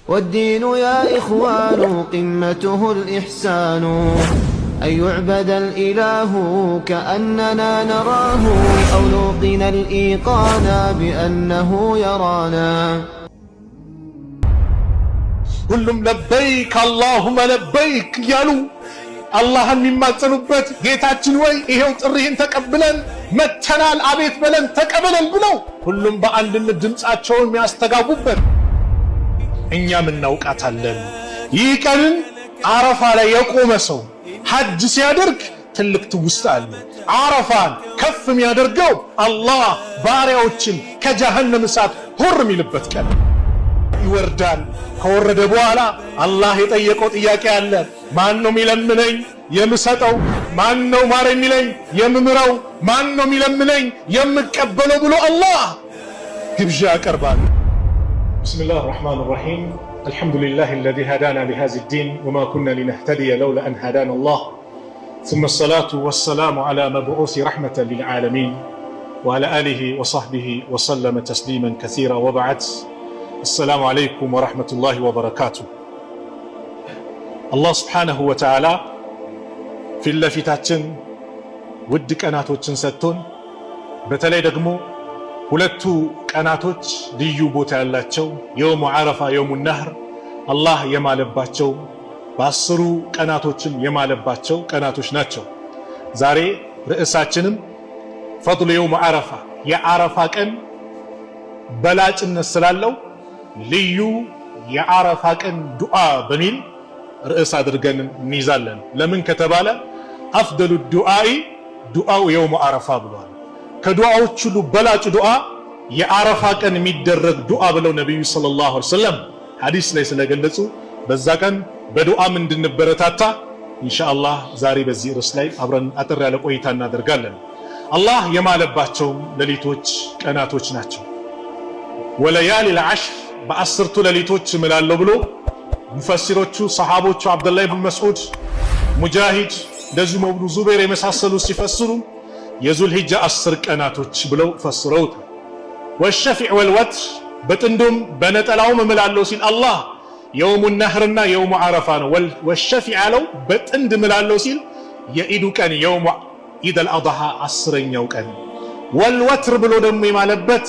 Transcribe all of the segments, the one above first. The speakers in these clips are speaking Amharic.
والدين يا إخوان قمته الإحسان أن يعبد الإله كأننا نراه أو نوقن الإيقان بأنه يرانا كلهم لبيك اللهم لبيك يالو الله مما تصنبت جيتاችን ወይ ይሄው ጥሪህን ተቀብለን መተናል አቤት በለን ተቀበለን ብለው ሁሉም በአንድነት ድምጻቸውን የሚያስተጋቡበት እኛም እናውቃታለን። ይህ ቀን አረፋ ላይ የቆመ ሰው ሐጅ ሲያደርግ ትልቅ ትውስታ አለ። አረፋን ከፍ የሚያደርገው አላህ ባሪያዎችን ከጀሃነም እሳት ሁር የሚልበት ቀን ይወርዳል። ከወረደ በኋላ አላህ የጠየቀው ጥያቄ አለ። ማን ነው የሚለምነኝ የምሰጠው? ማን ነው ማር የሚለኝ የምምረው? ማን ነው የሚለምነኝ የምቀበለው ብሎ አላህ ግብዣ ያቀርባል። ቢስሚላሂር ረህማኒር ረሂም አልሐምዱሊላሂ አለዚ ሃዳና ሊሃዚ ዲን ወማ ኩና ሊነህተዲየ ለውላ አን ሃዳና አላህ ثم الصلاة والسلام على مبعوث رحمة للعالمين وعلى آله وصحبه وسلم تسليما كثيرا وبعد السلام عليكم ورحمة الله وبركاته الله سبحانه وتعالى في اللفتاتن ود ቀናቶችን ሰጥቶን በተለይ ደግሞ ሁለቱ ቀናቶች ልዩ ቦታ ያላቸው የውሙ ዓረፋ የውሙ ነህር አላህ የማለባቸው በአስሩ ቀናቶችም የማለባቸው ቀናቶች ናቸው። ዛሬ ርዕሳችንም ፈድሉ የውሙ ዓረፋ የዓረፋ ቀን በላጭነት ስላለው ልዩ የዓረፋ ቀን ዱዓ በሚል ርዕስ አድርገን እንይዛለን። ለምን ከተባለ አፍደሉ ዱዓኢ ዱዓው የውሙ ዓረፋ ብሏል። ከዱዓዎች ሁሉ በላጭ ዱዓ የዓረፋ ቀን የሚደረግ ዱዓ ብለው ነብዩ ሰለላሁ ዐለይሂ ወሰለም ሐዲስ ላይ ስለገለጹ በዛ ቀን በዱዓም እንድንበረታታ ኢንሻአላህ ዛሬ በዚህ ርዕስ ላይ አብረን አጠር ያለ ቆይታ እናደርጋለን። አላህ የማለባቸው ሌሊቶች ቀናቶች ናቸው። ወለያሊ العشر በአስርቱ ሌሊቶች እምላለሁ ብሎ ሙፈሲሮቹ ሰሃቦቹ አብዱላህ ኢብኑ መስዑድ ሙጃሂድ እንደዚሁ ኢብኑ ዙበይር የመሳሰሉ ሲፈስሩ የዙል ሂጃ 10 ቀናቶች ብለው ፈስረውታል። ወሸፊዕ ወልወትር በጥንዱም በነጠላውም እምላለሁ ሲል አላህ የውሙ ነህርና የውሙ ዓረፋ ነው። ወሸፊዕ አለው በጥንድ እምላለሁ ሲል የኢዱ ቀን የውሙ ኢደል አድሃ 10ኛው ቀን። ወልወትር ብሎ ደግሞ የማለበት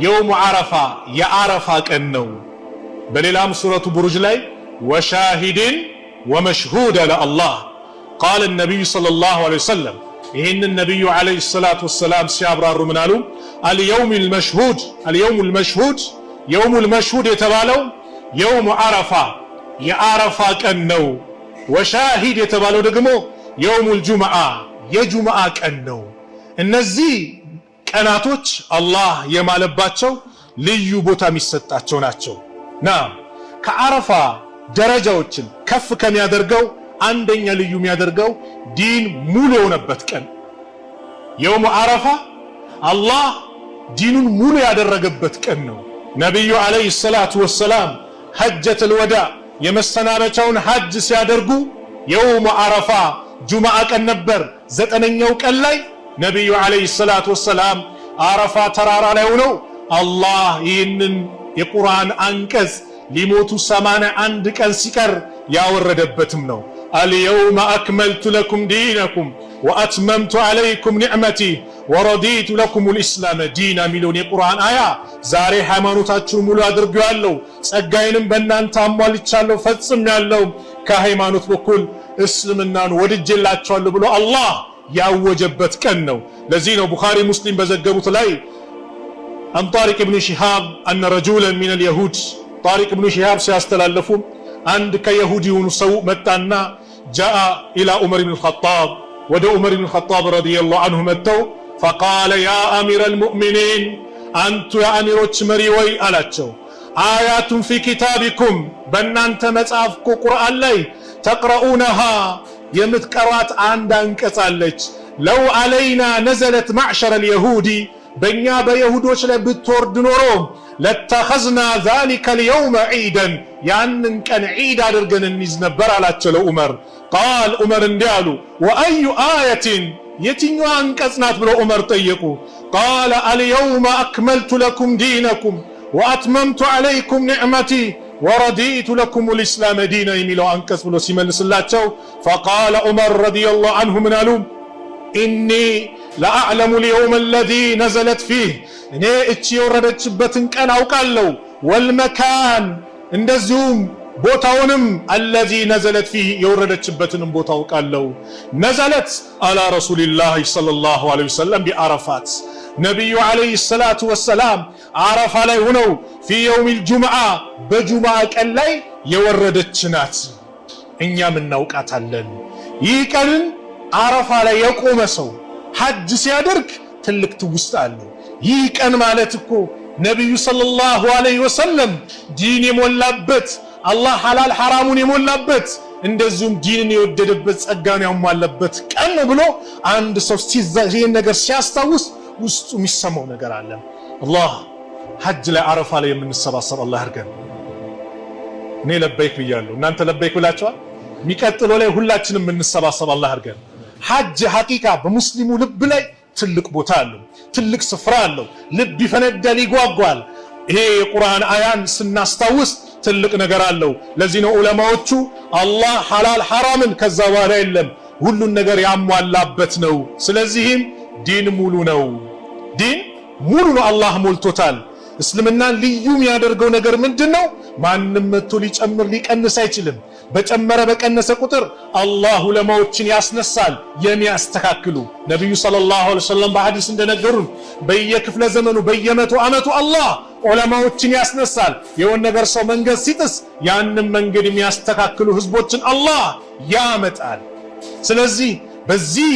የውሙ ዓረፋ የዓረፋ ቀን ነው። በሌላም ሱረቱ ቡሩጅ ላይ ወሻሂድን ወመሽሁድ አለ አላህ ቃለ ነቢዩ ሰለላሁ ዐለይሂ ወሰለም ይህንን ነቢዩ ዐለይሂ ሰላቱ ወሰላም ሲያብራሩ ምን አሉ? አልየውሙል መሽሁድ የውሙል መሽሁድ የተባለው የውሙ ዓረፋ የዓረፋ ቀን ነው። ወሻሂድ የተባለው ደግሞ የውሙል ጁምዓ የጁምዓ ቀን ነው። እነዚህ ቀናቶች አላህ የማለባቸው ልዩ ቦታ የሚሰጣቸው ናቸው። ከዓረፋ ደረጃዎችን ከፍ ከሚያደርገው አንደኛ ልዩ የሚያደርገው ዲን ሙሉ የሆነበት ቀን የውሙ ዓረፋ አላህ ዲኑን ሙሉ ያደረገበት ቀን ነው። ነብዩ አለይሂ ሰላቱ ወሰላም ሐጀተል ወዳ የመሰናበቻውን ሐጅ ሲያደርጉ የውሙ ዓረፋ ጁምዓ ቀን ነበር። 9ኛው ቀን ላይ ነብዩ አለይሂ ሰላቱ ወሰላም ዓረፋ ተራራ ላይ ሆነው አላህ ይህንን የቁርአን አንቀጽ ሊሞቱ 81 ቀን ሲቀር ያወረደበትም ነው። አልየውመ አክመልቱ ለኩም ዲነኩም ወአትመምቱ ዐለይኩም ኒዕመቲ ወረዲቱ ለኩሙል ኢስላመ ዲና ሚለውን የቁርአን አያ ዛሬ ሃይማኖታችሁን ሙሉ አድርጌዋለሁ፣ ጸጋዬንም በእናንተ አሟልቻለሁ፣ ፈጽሜያለሁ፣ ከሃይማኖት በኩል እስልምናን ወድጄላችኋለሁ ብሎ አላህ ያወጀበት ቀን ነው። ለዚህ ነው ቡኻሪ ሙስሊም በዘገቡት ላይ عن طارق بن شهاب أن رجلا من اليهود طارق بن شهاب سيستلالف عند كيهودي ونسو متانا جاء إلى عمر بن الخطاب ودى عمر بن الخطاب رضي الله عنه متو فقال يا أمير المؤمنين أنت يا أمير مريوي ألاتشو آيات في كتابكم بنانت مصحفكو قرآن لي تقرؤونها يمتقرات عندن كصالج لو علينا نزلت معشر اليهودي በእኛ በይሁዶች ላይ ብትወርድ ኖሮ ለተኸዝና ذلك اليوم عيدا ያንን ቀን ዒድ አድርገን እንይዝ ነበር አላቸው ለዑመር። ቃል ዑመር እንዲህ አሉ ወአዩ አየትን የትኛዋ አንቀጽ ናት ብለው ዑመር ጠየቁ። ቃለ አልየውመ አክመልቱ ለኩም ዲነኩም ወአትመምቱ ዐለይኩም ኒዕመቲ ወረዲቱ ለኩም ልእስላም ዲና የሚለው አንቀጽ ብሎ ሲመልስላቸው ፈቃለ ዑመር ረዲየላሁ ዐንሁ ምን አሉ? ኢኒ ለአዕለሙ ልየውም አለዚ ነዘለት ፊህ እኔ እቺ የወረደችበትን ቀን አውቃለሁ፣ ወልመካን እንደዚሁም ቦታውንም አለዚ ነዘለት ፊህ የወረደችበትንም ቦታ አውቃለሁ። ነዘለት አላ ረሱሊላህ ሰለላሁ ዐለይሂ ወሰለም ቢአረፋት ነቢዩ ዐለይሂ ሰላቱ ወሰላም አረፋ ላይ ሆነው ፊ የውሚል ጁምዓ በጁምዓ ቀን ላይ የወረደች ናት። እኛም እናውቃታለን። ይህ ቀንን አረፋ ላይ የቆመ ሰው ሐጅ ሲያደርግ ትልቅ ትውስታ አለው። ይህ ቀን ማለት እኮ ነቢዩ ሰለላሁ ዐለይሂ ወሰለም ዲን የሞላበት አላህ ሐላል ሐራሙን የሞላበት እንደዚሁም ዲንን የወደደበት ጸጋን ያሟላበት ቀን ነው ብሎ አንድ ሰው ይህን ነገር ሲያስታውስ ውስጡ የሚሰማው ነገር አለ። አላህ ሐጅ ላይ አረፋ ላይ የምንሰባሰብ አላህ ያድርገን። እኔ ለበይክ ብያለሁ፣ እናንተ ለበይክ ብላችኋል። የሚቀጥለው ላይ ሁላችንም የምንሰባሰብ አላህ ያድርገን። ሐጅ ሐቂቃ በሙስሊሙ ልብ ላይ ትልቅ ቦታ አለው፣ ትልቅ ስፍራ አለው። ልብ ይፈነዳል፣ ይጓጓል። ይሄ የቁርአን አያን ስናስታውስ ትልቅ ነገር አለው። ለዚህ ነው ዑለማዎቹ አላህ ሐላል ሐራምን ከዛ በኋላ የለም ሁሉን ነገር ያሟላበት ነው። ስለዚህም ዲን ሙሉ ነው። ዲን ሙሉ ነው፣ አላህ ሞልቶታል። እስልምናን ልዩ የሚያደርገው ነገር ምንድነው? ማንም መጥቶ ሊጨምር ሊቀንስ አይችልም። በጨመረ በቀነሰ ቁጥር አላህ ዑለማዎችን ያስነሳል የሚያስተካክሉ። ነብዩ ሰለላሁ ዐለይሂ ወሰለም በሐዲስ እንደነገሩን በየክፍለ ዘመኑ በየመቶ ዓመቱ አላህ ዑለማዎችን ያስነሳል። የሆነ ነገር ሰው መንገድ ሲጥስ ያንን መንገድ የሚያስተካክሉ ህዝቦችን አላህ ያመጣል። ስለዚህ በዚህ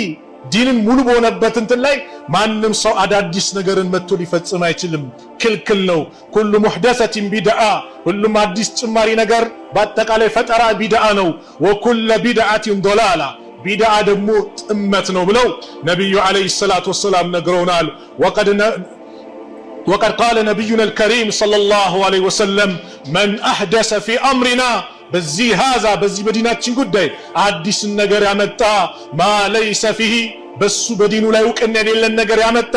ዲንን ሙሉ በሆነበት እንትን ላይ ማንም ሰው አዳዲስ ነገርን መጥቶ ሊፈጽም አይችልም፣ ክልክል ነው። ኩሉ ሙህደሰቲን ቢድዓ፣ ሁሉም አዲስ ጭማሪ ነገር በአጠቃላይ ፈጠራ ቢድዓ ነው። ወኩለ ቢድዓቲን ዶላላ፣ ቢድዓ ደግሞ ጥመት ነው ብለው ነቢዩ ዐለይሂ ሰላቱ ወሰላም ነግረውናል። ወቀድ ቃለ ነቢዩና አልከሪም ሰለላሁ ዐለይሂ ወሰለም መን አሕደሰ ፊ አምሪና በዚህ ሃዛ በዚህ በዲናችን ጉዳይ አዲስን ነገር ያመጣ ማ ለይሰ ፊሂ በሱ በዲኑ ላይ እውቅና የሌለን ነገር ያመጣ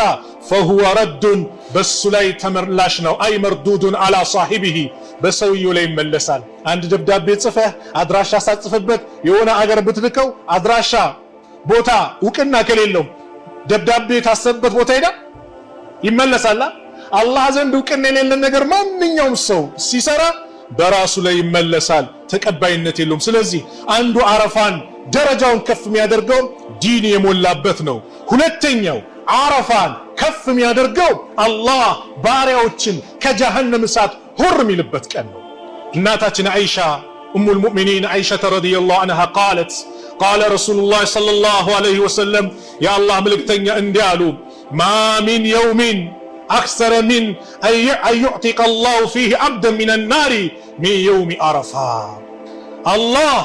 ፈሁወ ረዱን በሱ ላይ ተመላሽ ነው። አይ መርዱዱን አላ ሳሂቢሂ በሰውየው ላይ ይመለሳል። አንድ ደብዳቤ ጽፈህ አድራሻ ሳጽፍበት የሆነ አገር ብትልከው አድራሻ ቦታ እውቅና ከሌለው ደብዳቤ የታሰበበት ቦታ ሄዳ ይመለሳል። አላህ ዘንድ እውቅና የሌለን ነገር ማንኛውም ሰው ሲሰራ በራሱ ላይ ይመለሳል፣ ተቀባይነት የለውም። ስለዚህ አንዱ አረፋን ደረጃውን ከፍ የሚያደርገው ዲን የሞላበት ነው። ሁለተኛው አረፋን ከፍ የሚያደርገው አላህ ባሪያዎችን ከጀሃነም እሳት ሁር የሚልበት ቀን ነው። እናታችን አይሻ ኡሙል ሙእሚኒን አይሻ ረዲየላሁ ዐንሃ ቃለት ቃለ ረሱሉላህ ሰለላሁ ዐለይሂ ወሰለም የአላህ መልእክተኛ እንዲህ አሉ ማ ሚን የውሚን أكثر من أن يعتق الله فيه عبدا من النار من يوم عرفة الله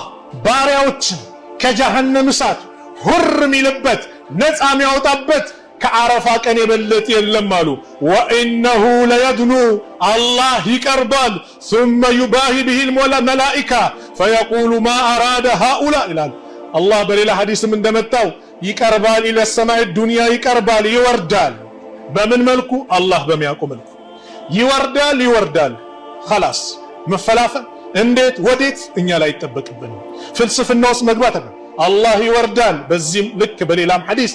باريوتشن كجهنم سات هر ميلبت نصا مياوطابت كعرفة كان يبلت يلم አሉ وإنه ليدنو الله يقربال ثم يباهي به الملائكة فيقول ما أراد هؤلاء ይላል الله በሌላ ሐዲስም እንደመጣው ይቀርባል إلى السماء الدنيا ይቀርባል ይወርዳል። በምን መልኩ? አላህ በሚያውቀው መልኩ ይወርዳል። خلاص መፈላፈል እንዴት ወዴት እኛ ላይ ይጠበቅብን። ፍልስፍና ውስጥ መግባት አላህ ይወርዳል። በዚህም ልክ በሌላም ሐዲስ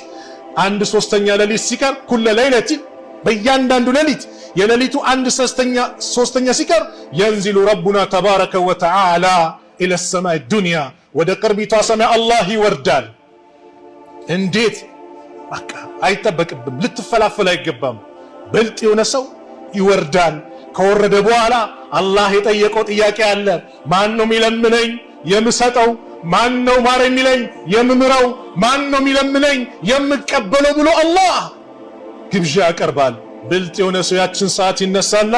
አንድ ሶስተኛ ሌሊት ሲቀር ኩለ ሌሊት በእያንዳንዱ ሌሊት የሌሊቱ አንድ ሶስተኛ ሲቀር ينزل ربنا تبارك وتعالى الى السماء الدنيا ወደ ቅርቢቷ ሰማይ አላህ ይወርዳል። እንዴት በቃ አይጠበቅብም፣ ልትፈላፈል አይገባም። በልጥ የሆነ ሰው ይወርዳል። ከወረደ በኋላ አላህ የጠየቀው ጥያቄ አለ። ማን ነው የሚለምነኝ የምሰጠው? ማን ነው ማር የሚለኝ የምምረው? ማን ነው የሚለምነኝ የምቀበለው ብሎ አላህ ግብዣ ያቀርባል። ብልጥ የሆነ ሰው ያችን ሰዓት ይነሳና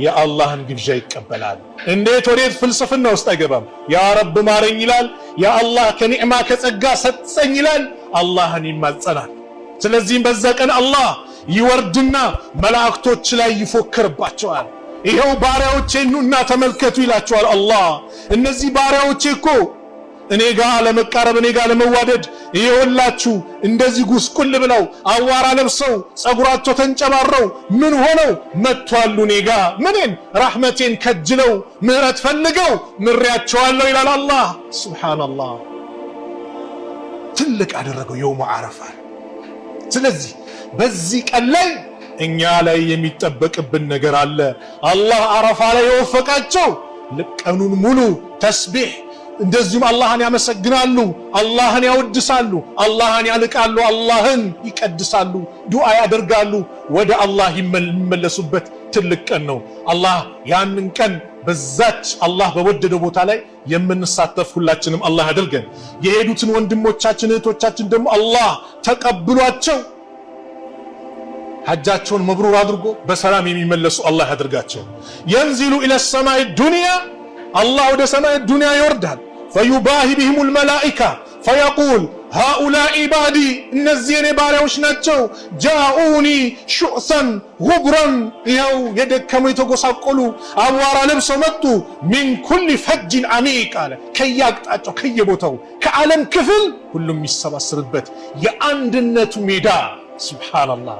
የአላህን ግብዣ ይቀበላል። እንዴት ወዴት ፍልስፍና ውስጥ አይገባም። ያ ረብ ማረኝ ይላል። ያ አላህ ከኒዕማ ከጸጋ ሰጠኝ ይላል። አላህን ይማጸናል። ስለዚህም በዛ ቀን አላህ ይወርድና መላእክቶች ላይ ይፎክርባቸዋል። ይሄው ባሪያዎቼ ኑና ተመልከቱ ይላቸዋል አላህ። እነዚህ ባሪያዎቼ እኮ እኔ ጋር ለመቃረብ እኔ ጋር ለመዋደድ ይኸውላችሁ እንደዚህ ጉስቁል ብለው አዋራ ለብሰው ጸጉራቸው ተንጨባረው ምን ሆነው መጥቷሉ እኔ ጋር ምንን ረህመቴን ከጅለው ምህረት ፈልገው ምሪያቸዋለሁ ይላል አላህ ሱብሃንአላህ። ትልቅ አደረገው የውሙ ዓረፋ። ስለዚህ በዚህ ቀን ላይ እኛ ላይ የሚጠበቅብን ነገር አለ። አላህ ዓረፋ ላይ የወፈቃቸው ቀኑን ሙሉ ተስቢህ እንደዚሁም አላህን ያመሰግናሉ፣ አላህን ያወድሳሉ፣ አላህን ያልቃሉ፣ አላህን ይቀድሳሉ፣ ዱዓ ያደርጋሉ፣ ወደ አላህ የሚመለሱበት ትልቅ ቀን ነው። አላህ ያንን ቀን በዛች አላህ በወደደው ቦታ ላይ የምንሳተፍ ሁላችንም አላህ ያድርገን። የሄዱትን ወንድሞቻችን እህቶቻችን ደግሞ አላህ ተቀብሏቸው ሐጃቸውን መብሩር አድርጎ በሰላም የሚመለሱ አላህ ያድርጋቸው። ينزل الى السماء الدنيا الله ወደ ሰማይ ዱንያ ይወርዳል። فيباهي بهم الملائكه فيقول هؤلاء عبادي እነዚህ የኔ ባሪያዎች ናቸው جاءوني شؤثا غبرا ያው የደከሙ የተጎሳቆሉ አቧራ ለብሰው መጡ من كل فج عميق አለ ከያቅጣጫው ከየቦታው ከዓለም ክፍል ሁሉም የሚሰባሰብበት የአንድነቱ ሜዳ ሱብሃንአላህ።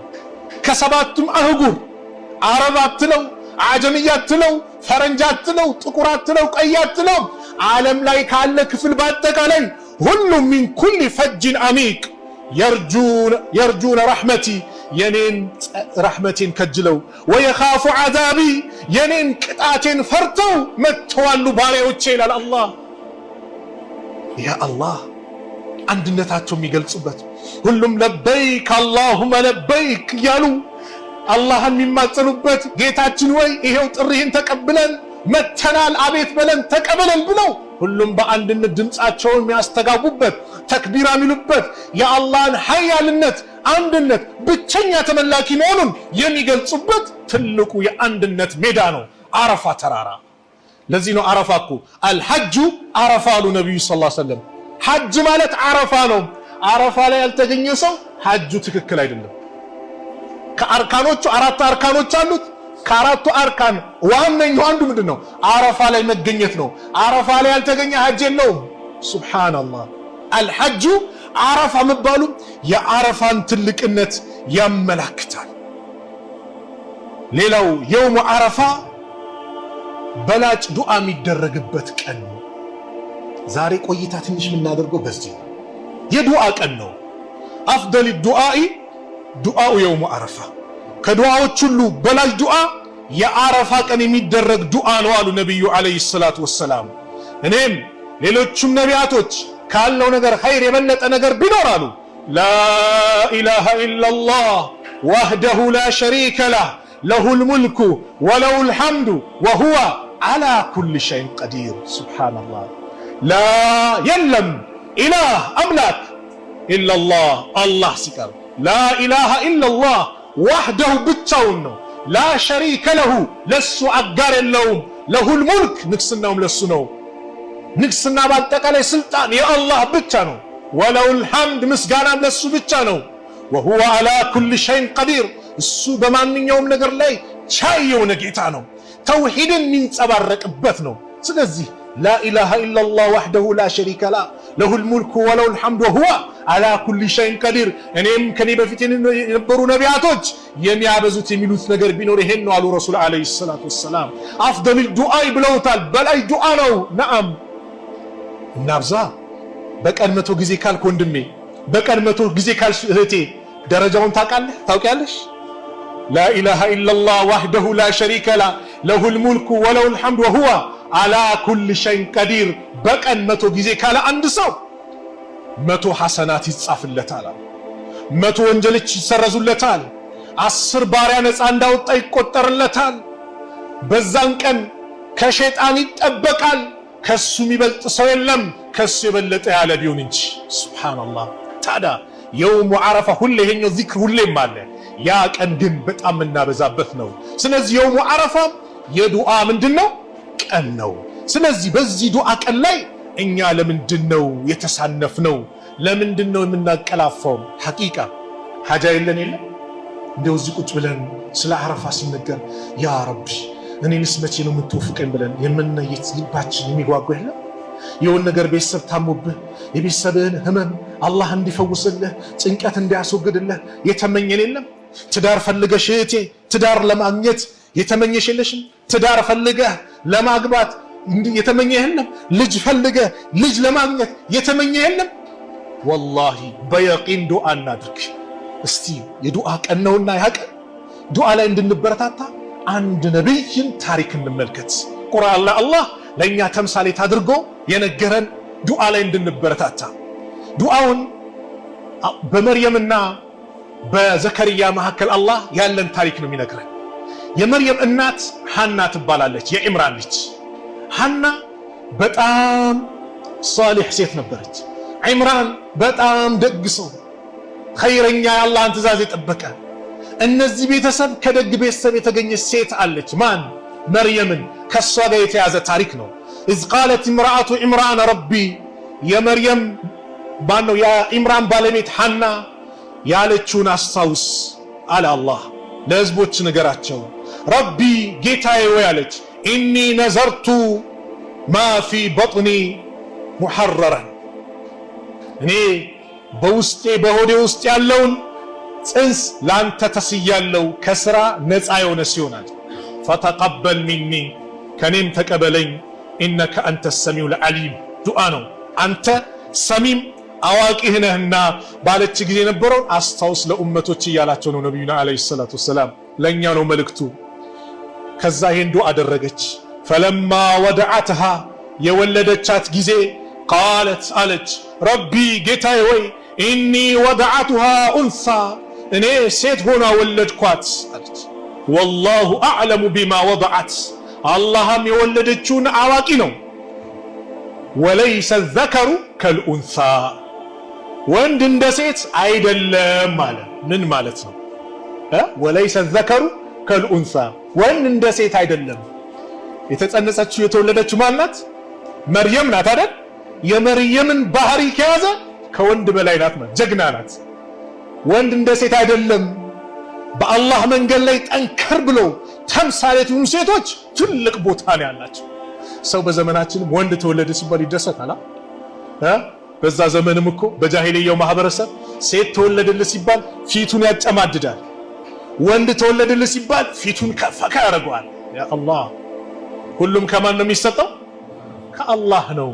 ከሰባቱም አህጉር አረብ አትለው አጀምያ አትለው ፈረንጅ አትለው ጥቁር አትለው ቀይ አትለው ዓለም ላይ ካለ ክፍል በአጠቃላይ ሁሉም من كل فج عميق يرجون رحمتي የኔን ረህመቴን ከጅለው ويخاف عذابي የኔን ቅጣቴን ፈርተው መጥተዋሉ ባሪያዎቼ ይላል አላህ። ያ አላህ አንድነታቸው የሚገልጹበት ሁሉም ለበይክ አላሁመ ለበይክ ያሉ አላህን የሚማጸኑበት ጌታችን ወይ ይሄው ጥሪህን ተቀብለን መተናል አቤት በለን ተቀበለን ብለው ሁሉም በአንድነት ድምጻቸውን የሚያስተጋቡበት ተክቢራ የሚሉበት የአላህን ኃያልነት አንድነት ብቸኛ ተመላኪ መሆኑን የሚገልጹበት ትልቁ የአንድነት ሜዳ ነው ዓረፋ ተራራ። ለዚህ ነው ዓረፋ እኮ አልሐጁ ዓረፋ አሉ ነብዩ ሰለላሁ ዐለይሂ ወሰለም። ሐጅ ማለት ዓረፋ ነው። ዓረፋ ላይ ያልተገኘ ሰው ሐጁ ትክክል አይደለም። ከአርካኖቹ አራት አርካኖች አሉት። ከአራቱ አርካን ዋነኛው አንዱ ምንድነው? ዓረፋ ላይ መገኘት ነው። ዓረፋ ላይ ያልተገኘ ሐጅ የለውም። ሱብሃንአላህ። አልሐጁ ዓረፋ መባሉ የዓረፋን ትልቅነት ያመላክታል። ሌላው የውሙ ዓረፋ በላጭ ዱዓ የሚደረግበት ቀን ነው። ዛሬ ቆይታ ትንሽ የምናደርገው በዚህ የዱዓ ቀን ነው። አፍደል ዱዓኢ ዱዓኡ የውሙ ዓረፋ። ከዱዓዎች ሁሉ በላጭ ዱዓ የዓረፋ ቀን የሚደረግ ዱዓ ነው አሉ ነብዩ አለይሂ ሰላቱ ወሰላም። እኔም ሌሎችም ነቢያቶች ካለው ነገር ኸይር የበለጠ ነገር ቢኖር አሉ ላ ኢላሃ ኢላላህ ወህደሁ ላ ሸሪከ ለህ ለሁል ሙልኩ ወለሁል ሐምዱ ወሁወ ዐላ ኩሊ ሸይኢን ቀዲር። ሱብሃንአላህ። ላ የለም ኢላህ አምላክ ኢላላህ አላህ ሲቀር ላ ኢላሃ ኢላላህ ወህደሁ ብቻውን ነው ላ ሸሪከ ለሁ ለሱ አጋር የለውም ለሁል ሙልክ ንግስናውም ለሱ ነው። ንግስና በአጠቃላይ ስልጣን የአላህ ብቻ ነው። ወለሁል ሐምድ ምስጋናም ለሱ ብቻ ነው። ወሁወ ዐላ ኩሊ ሸይኢን ቀዲር እሱ በማንኛውም ነገር ላይ ቻይ የሆነ ጌታ ነው። ተውሂድን የሚንጸባረቅበት ነው። ስለዚህ ላ ኢላሃ ኢላላህ ወህደሁ ላ ሸሪከ ለህ ለሁል ሙልኩ ወለሁል ሐምድ ወሁወ ዐላ ኩሊ ሸይኢን ቀዲር። እኔም ከኔ በፊት የነበሩ ነቢያቶች የሚያበዙት የሚሉት ነገር ቢኖር ይሄን ነው አሉ ረሱል አለይሂ ሰላቱ ወሰላም። አፍደል ዱዓ ብለውታል። በላይ ዱዓ ነው። ነዓም እናብዛ። በቀን 100 ጊዜ ካልክ ወንድሜ፣ በቀን 100 ጊዜ ካልሽ እህቴ ደረጃውን ታውቃለህ? ታውቂያለሽ? ላ ኢላሃ ኢላላህ ወህደሁ ላ ሸሪከ ለህ ለሁል ሙልኩ ወለሁል ሐምድ ወሁወ ዐላ ኩሊ ሸይኢን ቀዲር። በቀን 100 ጊዜ ካለ አንድ ሰው 100 ሐሰናት ይጻፍለታል፣ 100 ወንጀሎች ይሰረዙለታል፣ 10 ባሪያ ነፃ እንዳወጣ ይቆጠርለታል። በዛን ቀን ከሸይጣን ይጠበቃል። ከሱ የሚበልጥ ሰው የለም ከሱ የበለጠ ያለ ቢሆን እንጂ። ሱብሃንአላህ። ታዲያ የውሙ ዓረፋ ሁሌ ይሄኛው ዚክር ሁሌም አለ። ያ ቀን ግን በጣም እናበዛበት ነው። ስለዚህ የውሙ ዓረፋ የዱዓ ምንድነው? ቀን ነው። ስለዚህ በዚህ ዱዓ ቀን ላይ እኛ ለምንድነው የተሳነፍነው? ለምንድነው የምናቀላፋው? ሐቂቃ ሐጃ የለን የለም እንደው እዚህ ቁጭ ብለን ስለ ዓረፋ ሲነገር ያ ረቢ እኔንስ መቼ ነው የምትወፍቀኝ ብለን የምንነየት ልባችን የሚጓጓ የለም? የሆነ ነገር ቤተሰብ ታሞብህ የቤተሰብህን ህመም አላህ እንዲፈውስልህ ጭንቀት እንዲያስወግድልህ የተመኘን የለም? ትዳር ፈልገሽ እህቴ ትዳር ለማግኘት የተመኘሽ የለሽም? ትዳር ፈልገህ ለማግባት የተመኘህ የለም? ልጅ ፈልገህ ልጅ ለማግኘት የተመኘህ የለም? ወላሂ በየቂን ዱዓ እናድርግ። እስቲ የዱዓ ቀን ነውና ያቀን ዱዓ ላይ እንድንበረታታ አንድ ነብይን ታሪክ እንመልከት። ቁርአን ላይ አላህ ለኛ ተምሳሌት አድርጎ የነገረን ዱዓ ላይ እንድንበረታታ። ዱዓውን በመርየምና በዘከርያ መካከል አላህ ያለን ታሪክ ነው የሚነግረን። የመርየም እናት ሐና ትባላለች፣ የኢምራን ልጅ። ሐና በጣም ሷሊህ ሴት ነበረች። ኢምራን በጣም ደግ ሰው፣ ኸይረኛ፣ የአላህን ትእዛዝ የጠበቀ። እነዚህ ቤተሰብ ከደግ ቤተሰብ የተገኘች ሴት አለች። ማን? መርየምን። ከሷ ጋር የተያዘ ታሪክ ነው። إذ قالت امرأة عمران ربي የመርየም ባነው የኢምራን ባለቤት ሐና ያለችውን አስታውስ አለ አላህ። ለህዝቦች ነገራቸው። ረቢ ጌታዬ ወይ አለች፣ ኢኒ ነዘርቱ ማ ፊ በጥኒ ሙሐረረን፣ እኔ በውስጤ በሆዴ ውስጥ ያለውን ጽንስ ላንተ ተስያለው ከስራ ነፃ የሆነ ሲሆናል። ፈተቀበል ሚኒ ከኔም ተቀበለኝ፣ ኢነከ አንተ ሰሚዑል ዓሊም። ዱዓ ነው። አንተ ሰሚም አዋቂህ ነህና ባለች ጊዜ ነበረው አስታውስ ለኡመቶች እያላቸው ነው ነብዩና አለይሂ ሰላቱ ወሰላም። ለኛ ነው መልእክቱ። ከዛ ይሄን ዱዓ አደረገች። ፈለማ ወደዓትሃ የወለደቻት ጊዜ ቃለት አለች፣ ረቢ ጌታዬ ወይ ኢኒ ወደዓቱሃ ኡንሳ፣ እኔ ሴት ሆና ወለድኳት አለች። ወላሁ አዕለሙ ቢማ ወደዓት፣ አላህም የወለደችውን አዋቂ ነው። ወለይሰ ዘከሩ ከልኡንሳ፣ ወንድ እንደ ሴት አይደለም አለ። ምን ማለት ነው? ወለይሰ ዘከሩ ከልኡንሳ፣ ወንድ እንደ ሴት አይደለም። የተጸነሰችው የተወለደችው ማናት? መርየም ናት አይደል? የመርየምን ባህሪ ከያዘ ከወንድ በላይ ናት፣ ጀግና ናት። ወንድ እንደ ሴት አይደለም። በአላህ መንገድ ላይ ጠንከር ብለው ተምሳሌት የሆኑ ሴቶች ትልቅ ቦታ ነው ያላቸው። ሰው በዘመናችን ወንድ ተወለደ ሲባል ይደሰታል። በዛ ዘመንም እኮ በጃሂልያው ማህበረሰብ ሴት ተወለደልህ ሲባል ፊቱን ያጨማድዳል። ወንድ ተወለደልህ ሲባል ፊቱን ከፈካ ያደርገዋል። ያ አላህ፣ ሁሉም ከማን ነው የሚሰጠው? ከአላህ ነው።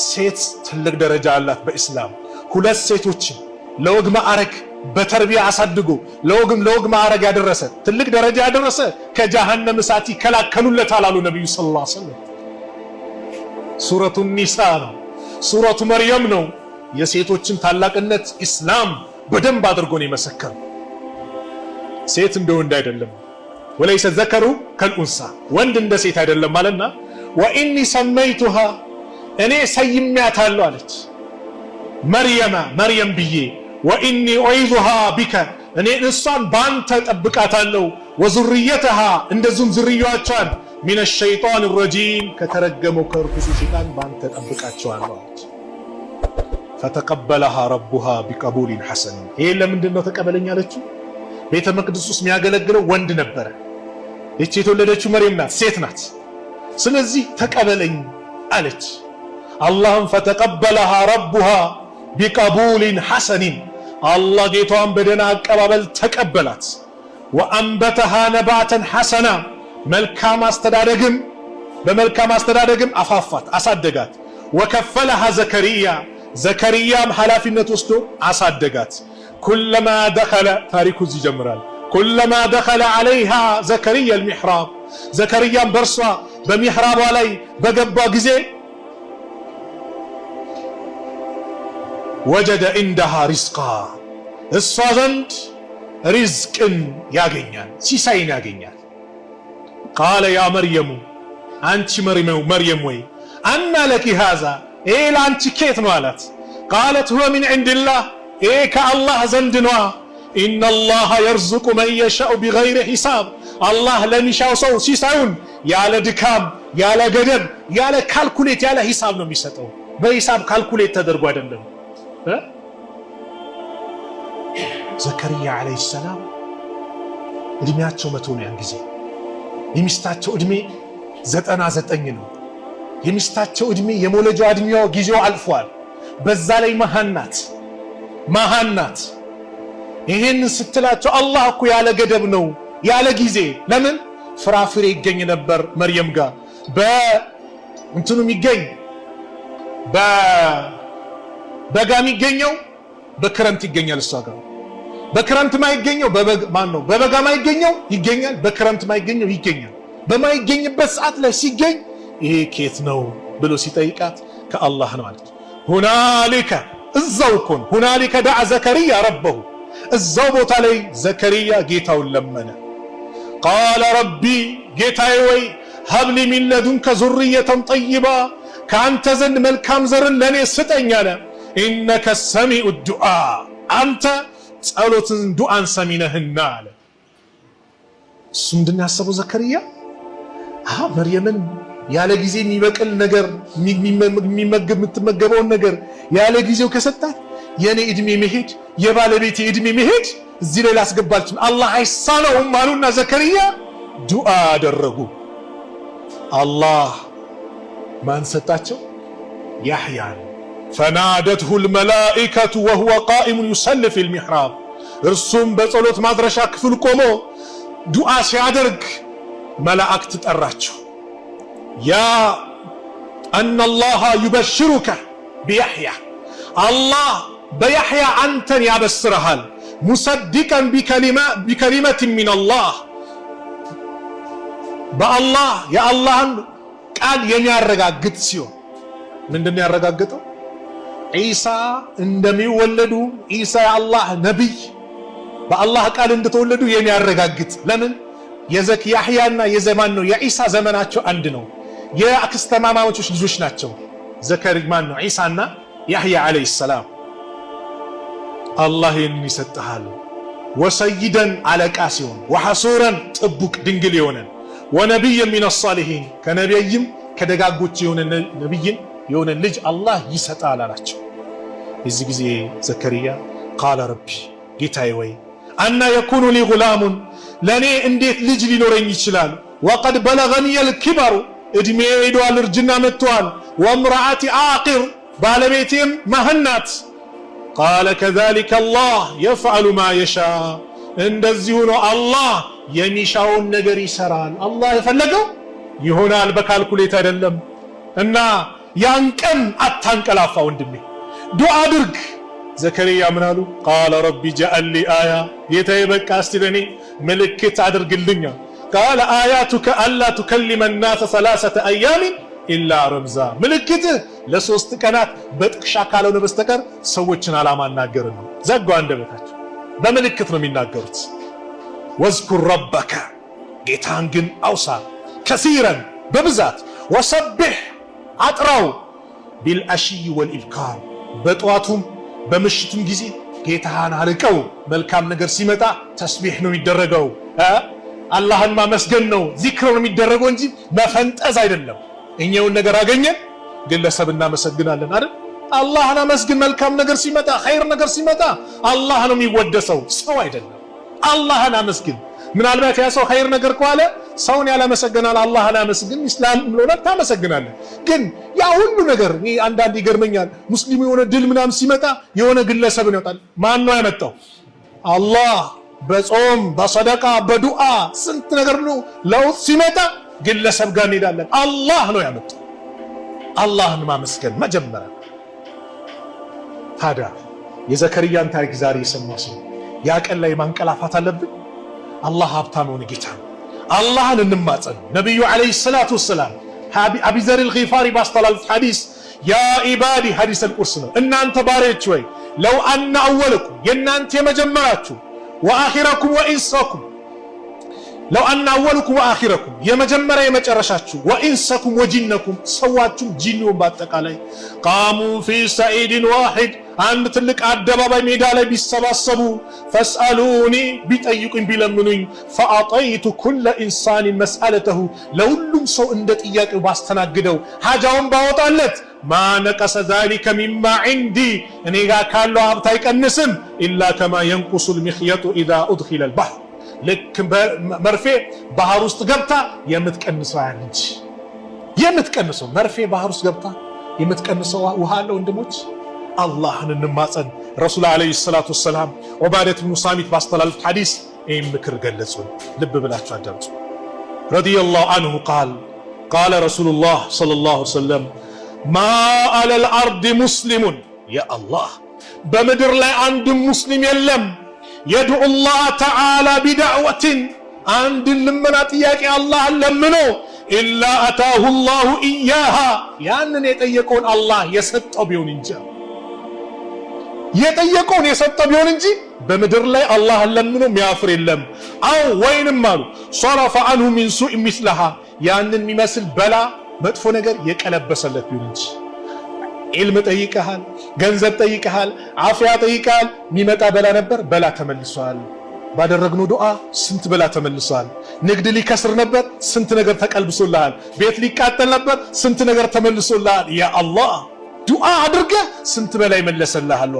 ሴት ትልቅ ደረጃ አላት በእስላም። ሁለት ሴቶችን ለወግ ማዕረግ በተርቢያ አሳድጎ ለወግ ማዕረግ ያደረሰ ትልቅ ደረጃ ያደረሰ ከጀሃነም እሳት ይከላከሉለታል አሉ ነብዩ ሰለላሁ ዐለይሂ ወሰለም። ሱረቱ ኒሳ ነው፣ ሱረቱ መርየም ነው። የሴቶችን ታላቅነት ኢስላም በደንብ አድርጎ ነው የመሰከረው። ሴት እንደ ወንድ አይደለም። ወለይሰ ዘከሩ ከልኡንሳ፣ ወንድ እንደ ሴት አይደለም ማለትና ወኢኒ ሰመይቱሃ፣ እኔ ሰይሜያታለሁ አለች መርየም ብዬ። ወኢኒ ኡዒዙሃ ቢከ፣ እኔ እሷን ባንተ ጠብቃታለሁ። ወዙርየተሃ፣ እንደዚሁም ዝርያዎቿን ሚነ ሸይጣን ረጂም፣ ከተረገመው ከርኩሱ ሸይጣን ባንተ ጠብቃቸዋለሁ አለች። ፈተቀበለሃ ረቡሃ ቢቀቡሊን ሐሰን። ይሄ ለምንድን ነው ተቀበለኝ አለችው? ቤተ መቅደስ ውስጥ የሚያገለግለው ወንድ ነበረ። እቺ የተወለደችው መርየም ናት፣ ሴት ናት። ስለዚህ ተቀበለኝ አለች። አላህም ፈተቀበለሃ ረቡሃ ቢቀቡሊን ሐሰኒን፣ አላህ ጌታዋን በደና አቀባበል ተቀበላት። ወአንበተሃ ነባተን ሐሰና፣ በመልካም አስተዳደግም አፋፋት አሳደጋት። ወከፈለሃ ዘከርያ፣ ዘከርያም ኃላፊነት ወስዶ አሳደጋት። ኩለማ ደኸለ፣ ታሪኩ እዚህ ይጀምራል። ኩለማ ደኸለ ዐለይሃ ዘከርያ አልሚሕራብ፣ ዘከርያም በርሷ በሚሕራቧ ላይ በገባ ጊዜ ወጀደ ኢንደሃ ሪዝቃ፣ እሷ ዘንድ ሪዝቅን ያገኛል፣ ሲሳይን ያገኛል። ቃለ ያ መርየሙ፣ አንቺ መርየም ወይ አና ለኪ ሃዛ፣ ይሄ ለአንቺ ኬት ነው አላት። ቃለት ሁወ ሚን ዒንዲላህ፣ ይሄ ከአላህ ዘንድ ነዋ። ኢነላሃ የርዙቁ መን የሻኡ ቢገይሪ ሒሳብ፣ አላህ ለሚሻው ሰው ሲሳዩን ያለ ድካም፣ ያለ ገደብ፣ ያለ ካልኩሌት፣ ያለ ሂሳብ ነው የሚሰጠው። በሂሳብ ካልኩሌት ተደርጎ አይደለም። ዘከርያ ዓለይሂ ሰላም እድሜያቸው 100 ነው። ያን ጊዜ የሚስታቸው እድሜ 99 ነው። የሚስታቸው እድሜ የመውለጃ እድሜዋ ጊዜው አልፏል። በዛ ላይ መሃን ናት። ይሄን ስትላቸው አላህ እኮ ያለ ገደብ ነው ያለ ጊዜ። ለምን ፍራፍሬ ይገኝ ነበር መርየም ጋር በእንትኑ የሚገኝ በበጋ የሚገኘው በክረምት ይገኛል። እሷ ጋር በክረምት ማይገኘው በበጋ ማይገኘው ይገኛል፣ በክረምት ማይገኘው ይገኛል። በማይገኝበት ሰዓት ላይ ሲገኝ ይሄ ኬት ነው ብሎ ሲጠይቃት ከአላህ ነው አለች። ሁናሊከ እዛው እኮ ነው ሁናሊከ ዳዓ ዘከርያ ረበሁ እዛው ቦታ ላይ ዘከርያ ጌታውን ለመነ። ቃለ ረቢ ጌታዬ ወይ ሀብሊ ሚን ለዱንከ ዙርየተን ጠይባ ከአንተ ዘንድ መልካም ዘርን ለእኔ ስጠኝ አለ። ኢነከ ሰሚዑ ዱዓ አንተ ጸሎትን ዱዓን ሰሚነህና አለ። እሱ ምንድን ያሰበው ዘከርያ መርየምን ያለ ጊዜ የሚበቅል ነገር የምትመገበውን ነገር ያለ ጊዜው ከሰጣት የኔ እድሜ መሄድ የባለቤቴ እድሜ መሄድ እዚህ ላይ ላስገባልች አላህ አይሳነውም አሉና ዘከርያ ዱዓ አደረጉ። አላህ ማን ሰጣቸው? ያህያን ፈናደትሁ ልመላኢከቱ ወሁወ ቃኢሙን ዩሰሊ ፊል ሚሕራብ እርሱም በጸሎት ማድረሻ ክፍል ቆሞ ዱዓ ሲያደርግ መላእክት ጠራቸው። ያ አነላሃ ዩበሽሩከ ቢያሕያ አላህ በያሕያ አንተን ያበስረሃል። ሙሰዲቀን ቢከሊመትን ሚነላህ በአላህ የአላህን ቃል የሚያረጋግጥ ሲሆን ምንድነው ያረጋግጠው? ዒሳ እንደሚወለዱ ዒሳ የአላህ ነቢይ በአላህ ቃል እንደተወለዱ የሚያረጋግጥ ለምን ያሕያና የዘማን ነው የዒሳ ዘመናቸው አንድ ነው። የአክስተማማቾች ልጆች ናቸው። ዒሳና ያሕያ ዓለይሂ ሰላም። አላህ ይህን ይሰጥሃል። ወሰይደን አለቃ ሲሆን ወሐሱረን ጥቡቅ ድንግል የሆነን ወነቢይን ሚነ ሳሊሒን ከነቢይም ከደጋጎች የሆነ ነቢይን የሆነ ልጅ አላህ ይሰጣል አላቸው። የዚህ ጊዜ ዘከርያ ቃለ ረቢ ጌታዬ ወይ አና የኩኑ ሊ ጉላሙን ለእኔ እንዴት ልጅ ሊኖረኝ ይችላል? ወቀድ በለገኒየል ኪበሩ እድሜ ሄዷል፣ እርጅና መጥቷል። ወምርአቲ አቂር ባለቤቴም መሃን ናት። ቃለ ከዛሊከ አላህ የፍዐሉ ማ የሻ እንደዚሁ ነው አላህ የሚሻውን ነገር ይሰራል። አላህ የፈለገው ይሆናል፣ በካልኩሌት አይደለም። እና ያን ቀን አታንቀላፋ ወንድሜ፣ ዱዓ አድርግ። ዘከርያ ምን አሉ? ቃለ ረቢ ጀዐል ሊ አያ ጌታዬ በቃ እስቲ ለኔ ምልክት አድርግልኛ። ቃለ አያቱከ አላ ቱከሊመ ናሰ ሰላሰተ አያሚን ኢላ ረምዛ ምልክትህ ለሶስት ቀናት በጥቅሻ ካልሆነ በስተቀር ሰዎችን አላማናገር ነው። ዘጋው አንደበታቸው፣ በምልክት ነው የሚናገሩት። ወዝኩር ረበከ ጌታን ግን አውሳ ከሲረን በብዛት ወሰብሕ አጥራው ቢልአሽይ ወልኢብካር በጠዋቱም በምሽቱም ጊዜ ጌታህን አልቀው። መልካም ነገር ሲመጣ ተስቢሕ ነው የሚደረገው፣ አላህን ማመስገን ነው፣ ዚክር ነው የሚደረገው እንጂ መፈንጠዝ አይደለም። እኛውን ነገር አገኘን ግለሰብ እናመሰግናለን አይደል? አላህን አመስግን። መልካም ነገር ሲመጣ ኸይር ነገር ሲመጣ አላህ ነው የሚወደሰው፣ ሰው አይደለም። አላህን አመስግን። ምናልባት ያ ሰው ኸይር ነገር ከዋለ ሰውን ያላመሰግናል፣ አላህን አመስግን። ኢስላም ብሎና ታመሰግናለህ። ግን ያ ሁሉ ነገር እኔ አንዳንድ ይገርመኛል። ሙስሊሙ የሆነ ድል ምናምን ሲመጣ የሆነ ግለሰብን ያወጣል። ማን ነው ያመጣው? አላህ። በጾም በሰደቃ በዱዓ ስንት ነገር ነው ለውጥ ሲመጣ ግለሰብ ጋር እንሄዳለን። አላህ ነው ያመጣው። አላህን ማመስገን መጀመሪያ። ታዲያ የዘከርያን ታሪክ ዛሬ የሰማ ሰው ያ ቀን ላይ ማንቀላፋት አለብን? አላህ ሀብታም የሆነ ጌታ ነው። አላህን እንማጸን። ነቢዩ ዓለይሂ ሰላቱ ወሰላም አቢ ዘር አልጊፋሪ ባስተላለፉት ሐዲስ ያ ኢባዲ ሐዲስ አልቁርስ ነው። እናንተ ባሪያዎች ወይ ለው አነ አወለኩም የእናንተ የመጀመራችሁ ወአኺረኩም ወኢንሰኩም ለው አነ አወለኩም ወአኺረኩም የመጀመሪያ የመጨረሻችሁ ወኢንሰኩም ወጂነኩም ሰዋችሁም ጂኒውን በአጠቃላይ ቃሙ ፊ ሰዒድን ዋሂድ አንድ ትልቅ አደባባይ ሜዳ ላይ ቢሰባሰቡ ፈስአሉኒ ቢጠይቁኝ ቢለምኑኝ ፈአጠይቱ ኩለ ኢንሳኒን መስአለተሁ ለሁሉም ሰው እንደ ጥያቄው ባስተናግደው ሐጃውን ባወጣለት ማ ነቀሰ ዛሊከ ሚማ ዒንዲ እኔ ጋር ካለው ሀብት አይቀንስም ኢላ ከማ የንቁሱል ሚኽየጡ ኢዛ ኡድኺለል ባሕር ልክ መርፌ ባህር ውስጥ ገብታ የምትቀንሰው ያህል እንጂ የምትቀንሰው መርፌ ባህር ውስጥ ገብታ የምትቀንሰው ውሃ አለ ወንድሞች። አላህን እንማጸን። ረሱል አለይሂ ሰላቱ ወሰላም ዑባደት ብኑ ሳሚት ባስተላለፉት ሐዲስ ይህን ምክር ገለጹ። ልብ ብላችሁ አዳምጡ። ረዲየላሁ አንሁ ቃለ ረሱሉላህ ሰለላሁ ዐለይሂ ወሰለም ማ አለል አርድ ሙስሊሙን ያ አላህ በምድር ላይ አንድ ሙስሊም የለም የድዑ ላህ ተዓላ ቢዳዕወትን አንድን ልመና ጥያቄ አላህን ለምኖ ኢላ አታሁ ላሁ ኢያሃ ያንን የጠየቀውን አላህ የሰጠው ቢሆን እንጂ የጠየቀውን የሰጠው ቢሆን እንጂ በምድር ላይ አላህን ለምኖ የሚያፍር የለም። አው ወይንም አሉ ሶረፈ አንሁ ሚን ሱኢ ሚስለሃ ያንን የሚመስል በላ መጥፎ ነገር የቀለበሰለት ቢሆን እንጂ ኢልም ጠይቀሃል፣ ገንዘብ ጠይቀሃል፣ አፍያ ጠይቀሃል፣ የሚመጣ በላ ነበር፣ በላ ተመልሷል። ባደረግነው ዱዓ ስንት በላ ተመልሷል። ንግድ ሊከስር ነበር፣ ስንት ነገር ተቀልብሶልሃል። ቤት ሊቃጠል ነበር፣ ስንት ነገር ተመልሶልሃል። ያ አላህ ዱዓ አድርገህ ስንት በላ ይመለሰልሃል።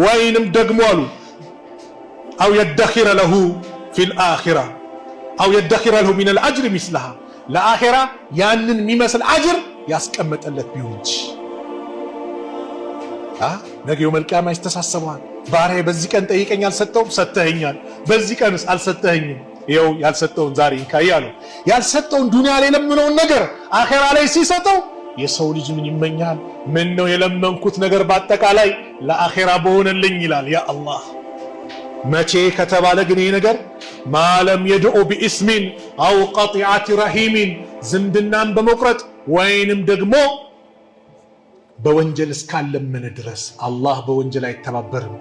ወይንም ደግሞ አሉ አው የደኺረ ለሁ ፊል አኺራ አው የደኺረ ለሁ ሚነል አጅር ሚስለሃ ለአኺራ ያንን የሚመስል አጅር ያስቀመጠለት ቢሆን እንጂ ነገ የውመል ቂያማ ይስተሳሰባል። ባሪያዬ በዚህ ቀን ጠይቀኝ አልሰጠውም፣ ሰጠኸኛል። በዚህ ቀንስ አልሰጠኸኝም፣ ይኸው ያልሰጠውን ዛሬ እንካያሉ። ያልሰጠውን ዱንያ ላይ የለምነውን ነገር አኺራ ላይ ሲሰጠው የሰው ልጅ ምን ይመኛል? ምን ነው የለመንኩት ነገር በአጠቃላይ ለአኺራ በሆነልኝ ይላል። ያ አላህ መቼ ከተባለ ግን ይሄ ነገር ማለም የድዑ ቢኢስሚን አው ቀጢዓቲ ረሂሚን ዝምድናን በመቁረጥ ወይንም ደግሞ በወንጀል እስካለመነ ድረስ አላህ በወንጀል አይተባበርም።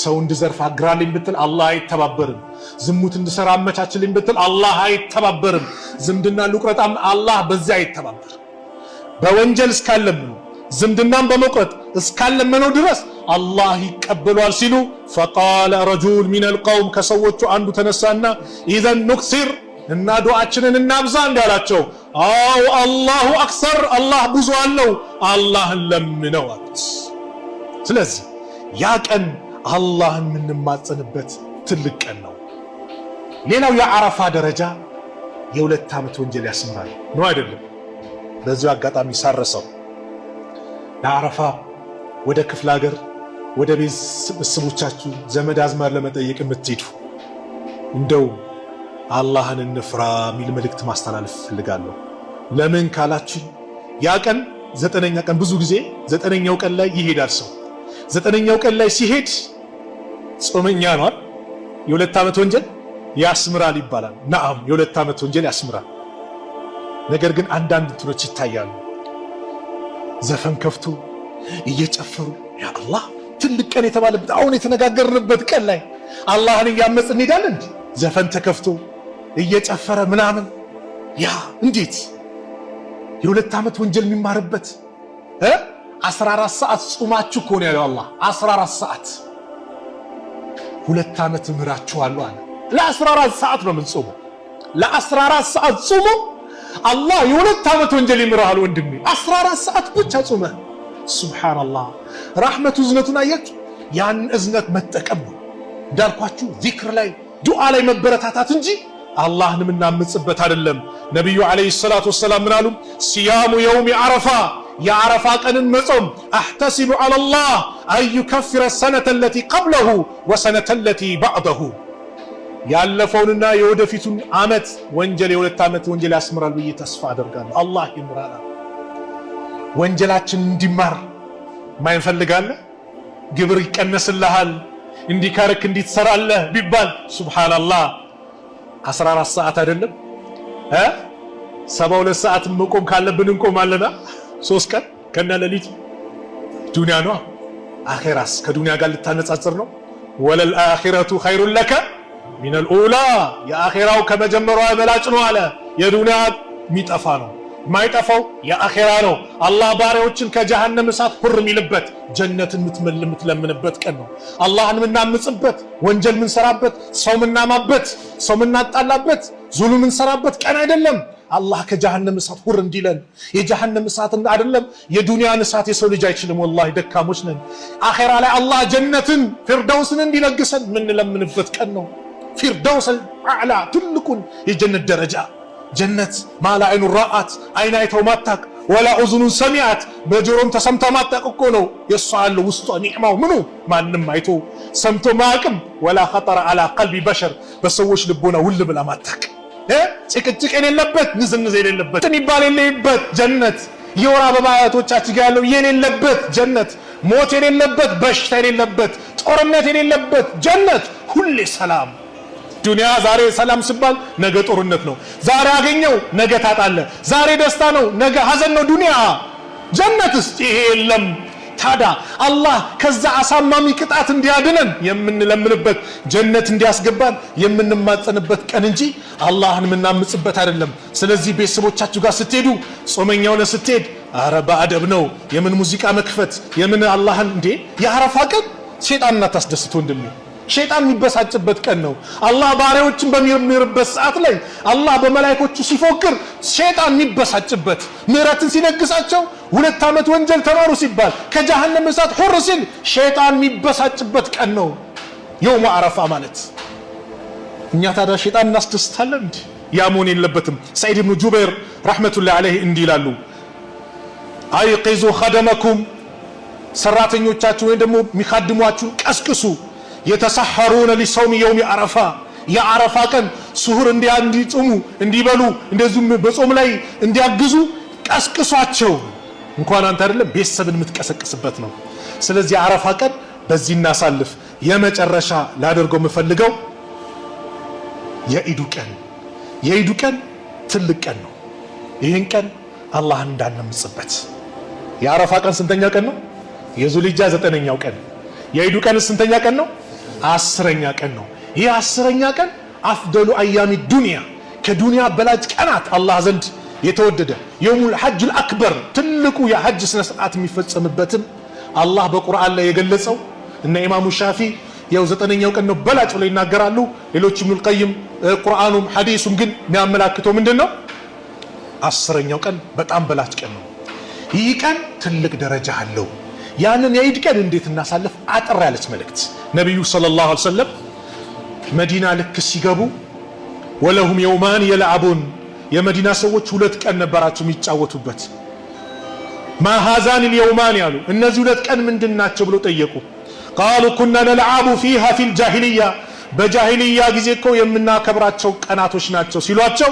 ሰው እንድዘርፍ አግራልኝ ብትል አላህ አይተባበርም። ዝሙት እንድሰራ አመቻችልኝ ብትል አላህ አይተባበርም። ዝምድና ልቁረጣም አላህ በዚያ አይተባበርም። በወንጀል እስካለመነው ዝምድናን በመቁረጥ እስካለመነው ድረስ አላህ ይቀበሏል ሲሉ ፈቃለ ረጁል ሚነል ቀውም ከሰዎቹ አንዱ ተነሳና ኢዘን ኑክሲር እና ዱዓችንን እናብዛ እንዳላቸው አው አላሁ አክሰር አላህ ብዙ አለው አላህን ለምነው አሉት። ስለዚህ ያ ቀን አላህን የምንማጸንበት ትልቅ ቀን ነው። ሌላው የዓረፋ ደረጃ የ2 ዓመት ወንጀል ያስምራል ነው አይደለም? በዚሁ አጋጣሚ ሳረሰው ለዓረፋ ወደ ክፍለ ሀገር ወደ ቤተሰቦቻችሁ ዘመድ አዝማር ለመጠየቅ የምትሄዱ እንደው አላህን እንፍራ የሚል መልእክት ማስተላለፍ ፈልጋለሁ። ለምን ካላችሁ ያ ቀን 9ኛ ቀን ብዙ ጊዜ 9ኛው ቀን ላይ ይሄዳል ሰው። 9ኛው ቀን ላይ ሲሄድ ጾመኛ ነው። የ2 ዓመት ወንጀል ያስምራል ይባላል። ነዓም የ2 ዓመት ወንጀል ያስምራል። ነገር ግን አንዳንድ እንትኖች ይታያሉ። ዘፈን ከፍቶ እየጨፈሩ ያ አላህ ትልቅ ቀን የተባለበት አሁን የተነጋገርንበት ቀን ላይ አላህን እያመጽ እንሄዳለን። ዘፈን ተከፍቶ እየጨፈረ ምናምን ያ እንዴት የ2 ዓመት ወንጀል የሚማርበት 14 ሰዓት ጾማችሁ ከሆነ ያለው አላህ 14 ሰዓት 2 ዓመት እምራችኋለሁ አለ። ለ14 ሰዓት ነው ምን ጾሙ። ለ14 ሰዓት ጾሙ አላህ የ2 ዓመት ወንጀል ይምራል ወንድሜ። 14 ሰዓት ብቻ ጾመ። ሱብሃንአላህ ረህመቱ እዝነቱን አያችሁ። ያን እዝነት መጠቀም ነው እንዳልኳችሁ ዚክር ላይ ዱዓ ላይ መበረታታት እንጂ አላህን የምናምጽበት አይደለም። ነብዩ አለይሂ ሰላቱ ወሰላም ምን አሉ? ሲያሙ የውም ዓረፋ የዓረፋ ቀንን መጾም አህተሲቡ ዐለላህ አን ዩከፍረ ሰነተ ለቲ ቀብለሁ ወሰነተ ለቲ ባዕደሁ ያለፈውንና የወደፊቱን ዓመት ወንጀል የ2 ዓመት ወንጀል ያስምራል ብዬ ተስፋ አደርጋለሁ። አላህ ይምራና ወንጀላችን እንዲማር ማይፈልጋለ ግብር ይቀነስልሃል እንዲካርክ እንዲትሰራለህ ቢባል ሱብሃንአላህ 14 ሰዓት አይደለም 72 ሰዓት መቆም ካለብን እንቆማለና 3 ቀን ከነ ሌሊት ዱንያ ነው። አኺራስ ከዱንያ ጋር ልታነጻጽር ነው? ወለል አኺረቱ ኸይሩን ለከ ሚነል ኡላ የአኺራው ከመጀመሪያው በላጭ ነው አለ። የዱንያ የሚጠፋ ነው ማይጠፋው የአኺራ ነው። አላህ ባሪያዎችን ከጀሃነም እሳት ሁር የሚልበት ጀነትን የምትለምንበት ቀን ነው። አላህን የምናምጽበት ወንጀል የምንሰራበት ሰው የምናማበት ሰው የምናጣላበት ዙልም የምንሰራበት ቀን አይደለም። አላህ ከጀሃነም እሳት ሁር እንዲለን የጀሃነም እሳት አይደለም የዱንያን እሳት የሰው ልጅ አይችልም። ወላሂ ደካሞች ነን። አኺራ ላይ አላህ ጀነትን ፊርደውስን እንዲለግሰን የምንለምንበት ቀን ነው። ፊርደውስ አዕላ ትልቁን የጀነት ደረጃ ጀነት ማላ አይኑ ራአት አይን አይተው ማታቅ ወላ ኡዝኑን ሰሚዓት በጆሮም ተሰምታ ማታውቅ እኮ ነው። የሷ ያለው ውስጧ ኒዕማው ምኑ ማንም አይቶ ሰምቶ ማያውቅም። ወላ ኸጠረ አላ ቀልቢ በሸር በሰዎች ልቦና ውል ብላ ማታውቅ ጭቅጭቅ የሌለበት ንዝንዝ የሌለበት የሚባል የሌለበት ጀነት፣ የወር አበባ አያቶቻችን ጋር ያለው የሌለበት ጀነት፣ ሞት የሌለበት በሽታ የሌለበት ጦርነት የሌለበት ጀነት፣ ሁሌ ሰላም። ዱንያ ዛሬ ሰላም ሲባል ነገ ጦርነት ነው። ዛሬ አገኘው ነገ ታጣለ። ዛሬ ደስታ ነው ነገ ሐዘን ነው ዱንያ። ጀነት ውስጥ ይሄ የለም። ታዲያ አላህ ከዛ አሳማሚ ቅጣት እንዲያድነን የምንለምንበት ጀነት እንዲያስገባን የምንማጸንበት ቀን እንጂ አላህን የምናምጽበት አይደለም። ስለዚህ ቤተሰቦቻችሁ ጋር ስትሄዱ ጾመኛው ነው ስትሄድ አረ በአደብ ነው። የምን ሙዚቃ መክፈት የምን አላህን እንዴ የአረፋ ቀን ሸይጣንን አታስደስቶ እንደሚ ሸይጣን የሚበሳጭበት ቀን ነው። አላህ ባሪያዎችን በሚምርበት ሰዓት ላይ አላህ በመላእክቶቹ ሲፎክር ሸይጣን የሚበሳጭበት ምህረትን ሲነግሳቸው 2 ዓመት ወንጀል ተማሩ ሲባል ከጀሃነም እሳት ሑር ሲል ሸይጣን የሚበሳጭበት ቀን ነው የውም አረፋ ማለት። እኛ ታዲያ ሸይጣን እናስደስታለን እንዴ? ያ መሆን የለበትም። ሰዒድ ኢብኑ ጁበይር ረሕመቱላሂ ዐለይሂ እንዲህ ይላሉ፣ አይቂዙ ኸደመኩም ሰራተኞቻችሁ ወይ ደግሞ የሚካድሟችሁ ቀስቅሱ፣ የተሰሐሩነ ሊሰውም የውም አረፋ የአረፋ ቀን ስሁር እንዲጾሙ እንዲበሉ እንደዚሁም በጾም ላይ እንዲያግዙ ቀስቅሷቸው። እንኳን አንተ አይደለም ቤተሰብን የምትቀሰቅስበት ነው። ስለዚህ አረፋ ቀን በዚህ እናሳልፍ። የመጨረሻ ላደርገው የምፈልገው የኢዱ ቀን ትልቅ ቀን ነው። ይህን ቀን አላህን እንዳንምጽበት። የአረፋ ቀን ስንተኛ ቀን ነው? የዙልሂጃ 9ኛው ቀን። የኢዱ ቀን ስንተኛ ቀን ነው? 10ኛ ቀን ነው። ይህ 10ኛ ቀን አፍደሉ አያሚ ዱንያ ከዱንያ በላጭ ቀናት አላህ ዘንድ የተወደደ የውሙል ሐጅል አክበር ትልቁ የሐጅ ስነ ስርዓት የሚፈጸምበትን አላህ በቁርአን ላይ የገለጸው እና ኢማሙ ሻፊ ያው 9ኛው ቀን ነው በላጭ ብለው ይናገራሉ። ሌሎች ኢብኑል ቀይም ቁርአኑም ሐዲሱም ግን የሚያመላክተው ምንድነው? 10ኛው ቀን በጣም በላጭ ቀን ነው። ይህ ቀን ትልቅ ደረጃ አለው። ያንን የኢድ ቀን እንዴት እናሳልፍ? አጠር ያለች መልእክት ነብዩ ሰለላሁ ዐለይሂ ወሰለም መዲና ልክ ሲገቡ ወለሁም የውማን የልዓቡን የመዲና ሰዎች 2 ቀን ነበራቸው የሚጫወቱበት። ማ ሃዛን اليومان ያሉ እነዚህ 2 ቀን ምንድናቸው ብለው ጠየቁ። ቃሉ ኩና ነልዓቡ ፊሃ ፊል ጃሂልያ በጃሂልያ ጊዜ እኮ የምናከብራቸው ቀናቶች ናቸው ሲሏቸው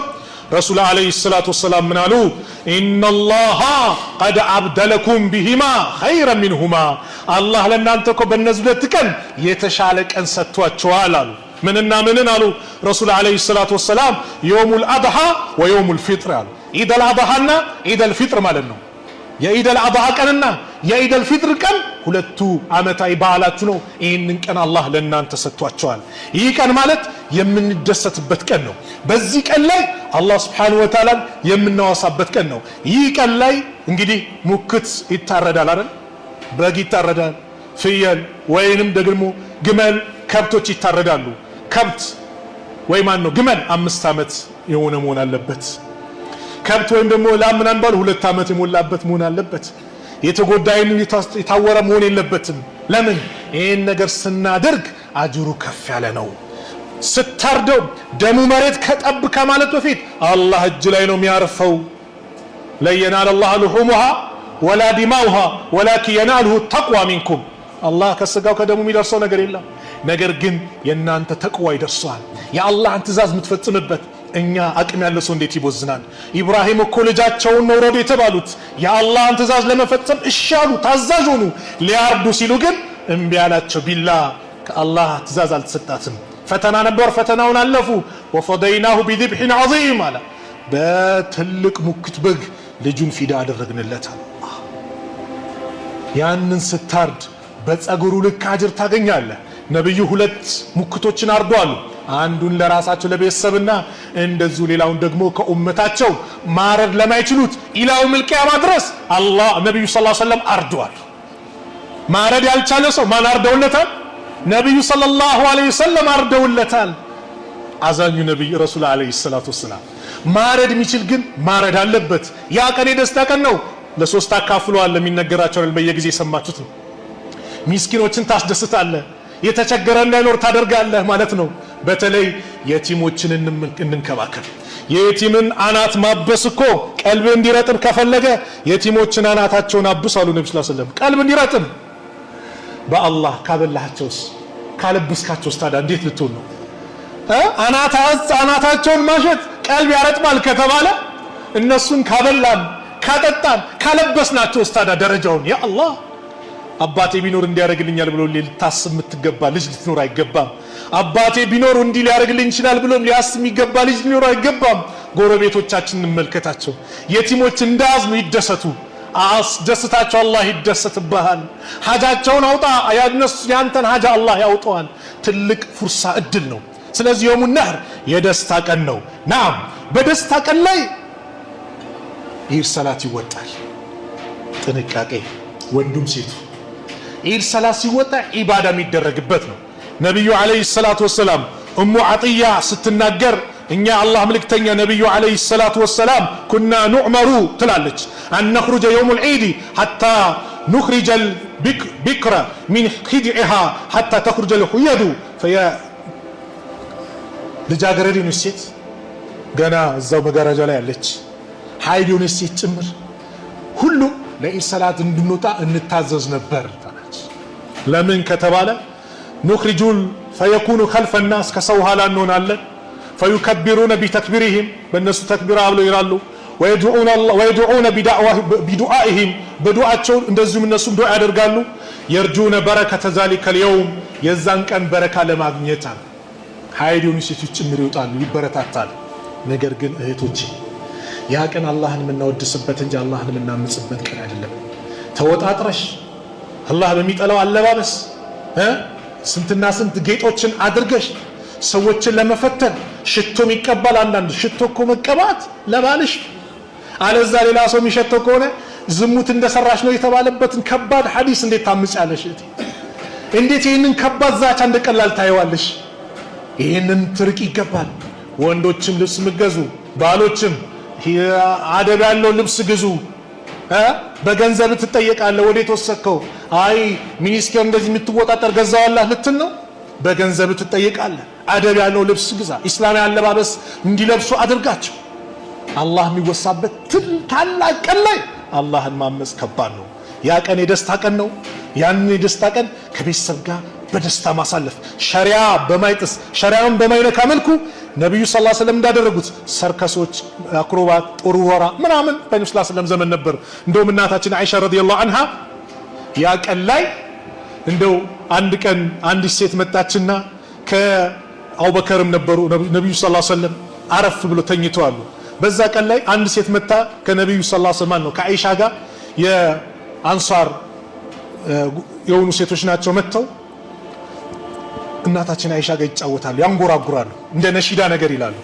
ረሱል አለይሂ ሰላቱ ወሰላም ምን አሉ? ኢነላሃ ቀድ አብደለኩም ቢሂማ ኸይረን ሚንሁማ አላህ ለእናንተ እኮ በእነዚህ 2 ቀን የተሻለ ቀን ሰጥቷቸዋል አሉ። ምንና ምንን አሉ ረሱል አለይሂ ሰላቱ ወሰላም? የውሙል አድሃ ወየውሙል ፊጥር አሉ። ኢደል አድሃና ኢደል ፊጥር ማለት ነው። የኢደል አድሃ ቀንና የኢደል ፊጥር ቀን 2ቱ ዓመታዊ በዓላችሁ ነው። ይህንን ቀን አላህ ለእናንተ ሰጥቷቸዋል። ይህ ቀን ማለት የምንደሰትበት ቀን ነው። በዚህ ቀን ላይ አላህ ስብሓነሁ ወተዓላ የምናወሳበት ቀን ነው። ይህ ቀን ላይ እንግዲህ ሙክት ይታረዳል አይደል? በግ ይታረዳል፣ ፍየል ወይንም ደግሞ ግመል፣ ከብቶች ይታረዳሉ። ከብት ወይ ማን ነው ግመል 5 ዓመት የሆነ መሆን አለበት። ከብት ወይም ደግሞ ላም ምናምን ባሉ 2 ዓመት የሞላበት መሆን አለበት። የተጎዳይን የታወረ መሆን የለበትም። ለምን? ይሄን ነገር ስናደርግ አጅሩ ከፍ ያለ ነው። ስታርደው ደሙ መሬት ከጠብ ከማለት በፊት አላህ እጅ ላይ ነው የሚያርፈው። ለየናል አላህ ልሑሙሃ ወላ ዲማውሃ ወላኪን የናልሁ ተቅዋ ሚንኩም አላህ ከስጋው ከደሙ የሚደርሰው ነገር የለም። ነገር ግን የእናንተ ተቅዋ ይደርሰዋል። የአላህን ትእዛዝ የምትፈጽምበት እኛ አቅም ያለው ሰው እንዴት ይቦዝናል? ኢብራሂም እኮ ልጃቸውን ነው ረድ የተባሉት የአላህን ትእዛዝ ለመፈጸም እሺ አሉ፣ ታዛዥ ሆኑ። ሊያርዱ ሲሉ ግን እምቢ አላቸው። ቢላ ከአላህ ትእዛዝ አልተሰጣትም። ፈተና ነበር፣ ፈተናውን አለፉ። ወፈደይናሁ ቢذብሕን ዐዚም አለ። በትልቅ ሙክት በግ ልጁን ፊዳ አደረግንለት። ያንን ስታርድ በፀጉሩ ልክ አጅር ታገኛለህ። ነብዩ 2 ሙክቶችን አርደዋል። አንዱን ለራሳቸው ለቤተሰብና እንደዚሁ ሌላውን ደግሞ ከኡመታቸው ማረድ ለማይችሉት ኢላው መልቂያማ ድረስ አላህ ነብዩ ሰለላሁ ዐለይሂ ወሰለም አርደዋል። ማረድ ያልቻለ ሰው ማን አርደውለታል? ነብዩ ሰለላሁ ዐለይሂ ወሰለም አርደውለታል። አዛኙ ነብይ ረሱል ዐለይሂ ሰላቱ ወሰላም ማረድ የሚችል ግን ማረድ አለበት። ያ ቀን የደስታ ቀን ነው። ለ3 አካፍለዋል የሚነገራቸው በየጊዜ ሰማችሁት ነው። ሚስኪኖችን ታስደስታለህ፣ የተቸገረ እንዳይኖር ታደርጋለህ ማለት ነው። በተለይ የቲሞችን እንንከባከብ። የቲምን አናት ማበስ እኮ ቀልብ እንዲረጥም ከፈለገ የቲሞችን አናታቸውን አብስ አሉ ነብዩ ሰለላሁ ዐለይሂ ወሰለም። ቀልብ እንዲረጥም በአላህ ካበላሃቸውስ ካለብስካቸውስ ታዲያ እንዴት ልትሆን ነው? አናታቸውን ማሸት ቀልብ ያረጥማል ከተባለ እነሱን ካበላን ካጠጣን ካለበስናቸው ታዲያ ደረጃውን ያ አላህ አባቴ ቢኖር እንዲያረግልኛል ብሎ ልታስብ የምትገባ ልጅ ልትኖር አይገባም። አባቴ ቢኖር እንዲህ ሊያረግልኝ ይችላል ብሎ ሊያስብ የሚገባ ልጅ ሊኖር አይገባም። ጎረቤቶቻችንን እንመልከታቸው። የቲሞች እንዳያዝኑ ይደሰቱ፣ አስደስታቸው፣ አላህ ይደሰትብሃል። ሀጃቸውን አውጣ፣ ያንተን ሀጃ አላህ ያውጣዋል። ትልቅ ፉርሳ እድል ነው። ስለዚህ የውሙ ነህር የደስታ ቀን ነው። ናም በደስታ ቀን ላይ ኢድ ሰላት ይወጣል። ጥንቃቄ ወንዱም ሴቱ ኢድ ሰላት ሲወጣ ኢባዳ የሚደረግበት ነው። ነብዩ አለይሂ ሰላቱ ወሰላም ኡሙ አጥያ ስትናገር እኛ አላህ መልእክተኛ ነብዩ አለይሂ ሰላቱ ወሰላም ኩና ኑዕመሩ ትላለች አን ነኽሩጀ የውም ልዒድ ሐታ ኑኽሪጀ ልቢክረ ሚን ኺድዒሃ ሐታ ተኽሩጀ ልሁየዱ ልጃገረድ የሆነች ሴት ገና እዛው መጋረጃ ላይ ያለች ሀይድ የሆነች ሴት ጭምር ሁሉም ለኢድ ሰላት እንድንወጣ እንታዘዝ ነበር። ለምን ከተባለ ኑኽሪጁል ፈየኩኑ ኸልፈ ናስ ከሰው ኋላ እንሆናለን። ፈዩከቢሩነ ቢተክቢሪሂም በእነሱ ተክቢራ ብለው ይላሉ። ወየድዑነ ቢዱዓኢሂም በዱዓቸው እንደዚሁም እነሱም ዱዓ ያደርጋሉ። የርጁነ በረከተ ዛሊከል የውም የዛን ቀን በረካ ለማግኘት ሀይድ የሆኑ ሴቶች ጭምር ይወጣሉ፣ ይበረታታል። ነገር ግን እህቶቼ ያ ቀን አላህን የምናወድስበት እንጂ አላህን የምናምጽበት ቀን አይደለም። ተወጣጥረሽ አላህ በሚጠላው አለባበስ ስንትና ስንት ጌጦችን አድርገሽ ሰዎችን ለመፈተን ሽቶም ይቀባል። አንዳንድ ሽቶ እኮ መቀባት ለባልሽ አለዛ ሌላ ሰው የሚሸተው ከሆነ ዝሙት እንደሰራሽ ነው የተባለበትን ከባድ ሐዲስ እንዴት ታምጫለሽ? እንዴት ይህንን ከባድ ዛቻ እንደቀላል ታየዋለሽ? ይህንን ትርቅ ይገባል። ወንዶችም ልብስ ምገዙ፣ ባሎችም አደብ ያለው ልብስ ግዙ። በገንዘብ ትጠየቃለህ። ወዴት ወሰድከው? አይ ሚኒስቴር እንደዚህ የምትወጣጠር ገዛዋላህ ልትል ነው። በገንዘብ ትጠየቃለህ። አደብ ያለው ልብስ ግዛ። ኢስላማዊ አለባበስ እንዲለብሱ አድርጋቸው። አላህ የሚወሳበት ታላቅ ቀን ላይ አላህን ማመጽ ከባድ ነው። ያ ቀን የደስታ ቀን ነው። ያን የደስታ ቀን ከቤተሰብ ጋር በደስታ ማሳለፍ ሸሪዓ በማይጥስ ሸሪዓን በማይነካ መልኩ ነብዩ ሰለላሁ ዐለይሂ ወሰለም እንዳደረጉት ሰርከሶች፣ አክሮባት፣ ጦር ወራ ምናምን በነብዩ ሰለላሁ ዐለይሂ ወሰለም ዘመን ነበር። እንደውም እናታችን አይሻ ረዲየላሁ ዐንሃ ያ ቀን ላይ እንደው አንድ ቀን አንዲት ሴት መጣችና ከአቡበከርም ነበሩ ነብዩ ሰለላሁ ዐለይሂ ወሰለም አረፍ ብሎ ተኝተዋል። በዛ ቀን ላይ አንድ ሴት መጣ ከነብዩ ሰለላሁ ዐለይሂ ወሰለም ነው ከአይሻ ጋር የአንሷር የሆኑ ሴቶች ናቸው መጥተው እናታችን አይሻ ጋር ይጫወታሉ፣ ያንጎራጉራሉ፣ እንደ ነሺዳ ነገር ይላሉ።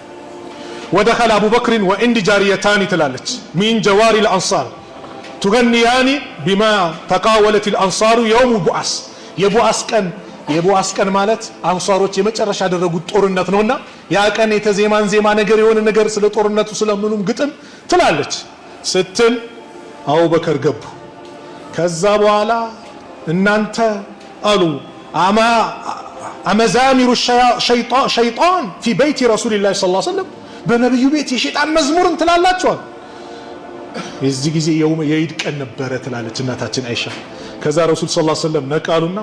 ወደኸለ አቡበክርን ወኢንዲ ጃሪየታኒ ትላለች ሚን ጀዋሪ ልአንሳር ቱገኒያኒ ቢማ ተቃወለት ልአንሳሩ የውሙ ቡዓስ የቡዓስ ቀን ማለት አንሷሮች የመጨረሻ ያደረጉት ጦርነት ነውና ያ ቀን የተዜማን ዜማ ነገር የሆነ ነገር ስለ ጦርነቱ ስለምኑም ግጥም ትላለች ስትል አቡበከር ገቡ። ከዛ በኋላ እናንተ አሉ አመዛሚሩ ሸይጣን ፊ በይቲ ረሱልላህ ሰለላሁ ዐለይሂ ወሰለም በነብዩ ቤት የሸይጣን መዝሙርን ትላላችኋል። የዚህ ጊዜ የኢድ ቀን ነበረ ትላለች እናታችን አይሻ። ከዛ ረሱል ሰለላሁ ዐለይሂ ወሰለም ነቃሉና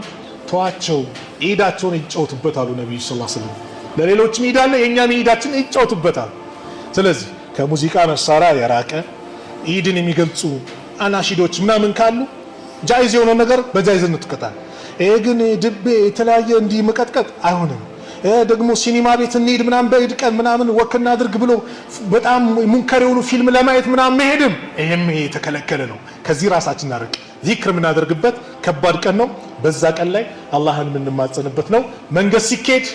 ተዋቸው፣ ኢዳቸውን ይጫወቱበታሉ። ነብዩ ሰለላሁ ዐለይሂ ወሰለም ለሌሎችም ኢድ አለ፣ የኛም ኢዳችን ይጫወቱበታል። ስለዚህ ከሙዚቃ መሳሪያ የራቀ ኢድን የሚገልጹ አናሺዶች ምናምን ካሉ ጃይዝ የሆነው ነገር በጃይዝነት ትቀጣል። ይሄ ግን ድቤ የተለያየ እንዲህ መቀጥቀጥ አይሆንም። ደግሞ ሲኒማ ቤት እንሂድ ምናምን በኢድ ቀን ምናምን ወክና አድርግ ብሎ በጣም ሙንከር የሆኑ ፊልም ለማየት ምናምን መሄድም ይሄም የተከለከለ ነው። ከዚህ ራሳችን እናርቅ። ዚክር የምናደርግበት ከባድ ቀን ነው። በዛ ቀን ላይ አላህን የምንማጸንበት ነው። መንገድ ሲኬድ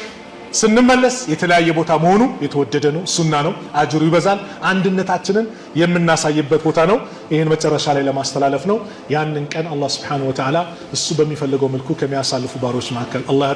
ስንመለስ የተለያየ ቦታ መሆኑ የተወደደ ነው፣ ሱና ነው፣ አጅሩ ይበዛል። አንድነታችንን የምናሳይበት ቦታ ነው። ይህን መጨረሻ ላይ ለማስተላለፍ ነው። ያንን ቀን አላህ Subhanahu Wa Ta'ala እሱ በሚፈልገው መልኩ ከሚያሳልፉ ባሮች መካከል አላህ